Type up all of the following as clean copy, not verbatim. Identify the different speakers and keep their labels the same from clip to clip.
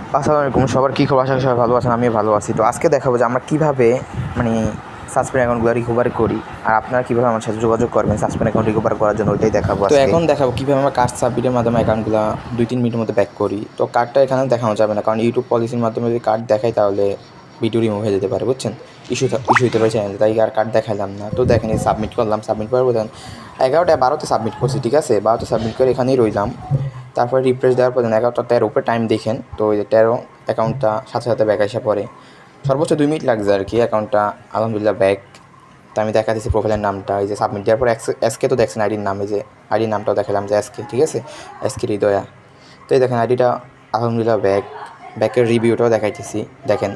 Speaker 1: আসসালামু আলাইকুম, সবার কী খবর? আশা করি সবাই ভালো আছেন, আমিও ভালো আছি। তো আজকে দেখাবো যে আমরা কীভাবে মানে সাসপেন্ড অ্যাকাউন্টগুলো রিকভার করি, আর আপনারা কীভাবে আমার সাথে যোগাযোগ করবেন সাসপেন্ড অ্যাকাউন্ট রিকভার করার জন্য, ওইটাই দেখাবো
Speaker 2: তো
Speaker 1: আজকে।
Speaker 2: এখন দেখাবো কীভাবে আমরা কার্ড সাবমিটের মাধ্যমে অ্যাকাউন্টগুলো 2-3 মিনিটের মধ্যে ব্যাক করি। তো কার্ডটা এখানে দেখানো যাবে না, কারণ ইউটিউব পলিসির মাধ্যমে যদি কার্ড দেখাই তাহলে ভিডিও রিমুভ হয়ে যেতে পারে, বুঝছেন? ইস্যু হতে পারে চ্যানেলে, তাই আর কার্ড দেখাইলাম না। তো দেখেন এই সাবমিট করলাম, সাবমিট করার পর 11টা 12তে সাবমিট করছি, ঠিক আছে? 12তে সাবমিট করে এখানেই রইলাম। তারপরে রিফ্রেশ দেওয়ার পর 11টা 13 উপরে টাইম দেখেন, তো ওই যে 13 অ্যাকাউন্টটা সাথে সাথে ব্যাক এসে পড়ে। সর্বোচ্চ 2 মিনিট লাগছে আর কি। অ্যাকাউন্টটা আলহামদুলিল্লাহ ব্যাক। তো আমি দেখা দিচ্ছি প্রোফাইলের নামটা, এই যে সাবমিট দেওয়ার পর এসকে তো দেখছেন আইডির নাম, এই যে আইডির নামটাও দেখালাম যে এসকে, ঠিক আছে? এসকে হৃদয়া। তো এই দেখেন আইডিটা আলহামদুলিল্লাহ ব্যাকের রিভিউটাও দেখাইতেছি। দেখেন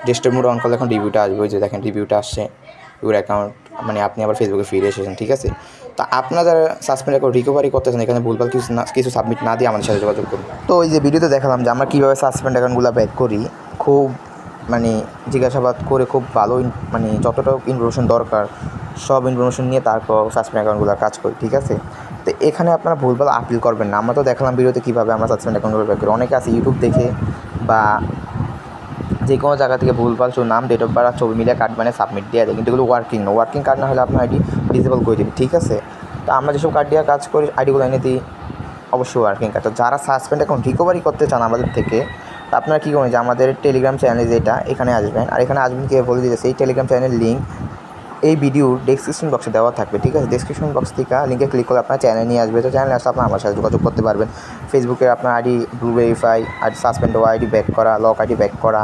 Speaker 2: ডেস্কটপ মোড অন করলে এখন রিভিউটা আসবে, ওই যে দেখেন রিভিউটা আসছে। ইউর অ্যাকাউন্ট মানে আপনি আবার ফেসবুকে ফিরে এসেছেন, ঠিক আছে? তা আপনারা যারা সাসপেন্ড অ্যাকাউন্ট রিকভারি করতেছেন, এখানে ভুলভাল কিছু সাবমিট না দিয়ে আমাদের সাথে যোগাযোগ করুন।
Speaker 1: তো ওই যে ভিডিওতে দেখালাম যে আমরা কীভাবে সাসপেন্ড অ্যাকাউন্টগুলো ব্যাক করি, খুব মানে জিজ্ঞাসাবাদ করে খুব ভালো মানে যতটা ইনফরমেশন দরকার সব ইনফরমেশন নিয়ে তারপর সাসপেন্ড অ্যাকাউন্টগুলো কাজ করি, ঠিক আছে? তো এখানে আপনারা ভুলভাল আপিল করবেন না। আমরা তো দেখালাম ভিডিওতে কীভাবে আমরা সাসপেন্ড অ্যাকাউন্টগুলো ব্যাক করি। অনেকে আছে ইউটিউব দেখে বা যে কোনো জায়গা থেকে ভুলভাল শুধু নাম, ডেট অফ বার্থ আর ছবি মিলিয়ে কার্ড বানিয়ে সাবমিট দিয়ে দেয়, কিন্তু এগুলো ওয়ার্কিং কার্ড না হলে আপনার আইডি ডিসেবল করে দেবে, ঠিক আছে? তো আমরা যেসব কার্ড দিয়ে কাজ করি আইডিগুলো এনে দিই অবশ্যই ওয়ার্কিং কার্ড। তো যারা সাসপেন্ড অ্যাকাউন্ট রিকভারি করতে চান আমাদের থেকে, তো আপনারা কী করবেন যে আমাদের টেলিগ্রাম চ্যানেলে যেটা এখানে আসবেন, আর এখানে আসবেন কীভাবে বলে দিতেছে। এই টেলিগ্রাম চ্যানেলের লিঙ্ক এই ভিডিওর ডেসক্রিপশন বক্সে দেওয়া থাকবে, ঠিক আছে? ডেসক্রিপশন বক্স থেকে লিঙ্কে ক্লিক করে আপনার চ্যানেল নিয়ে আসবে। তো চ্যানেলে আসলে আপনার আমার সাথে যোগাযোগ করতে পারবেন। ফেসবুকে আপনার আইডি ব্লু ভেরিফাই, আর সাসপেন্ড হওয়া আইডি ব্যাক করা, লক আইডি ব্যাক করা,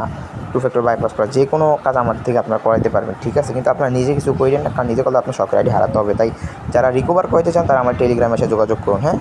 Speaker 1: টু ফ্যাক্টর বাইপাস করা, যে কোনো কাজ আমাদের থেকে আপনারা করাতে পারবেন, ঠিক আছে? কিন্তু আপনারা নিজে কিছু করেন না, কারণ নিজে করলে আপনার সরকারি আইডি হারাতে হবে। তাই যারা রিকভার করতে চান তারা আমার টেলিগ্রামে এসে যোগাযোগ করুন, হ্যাঁ?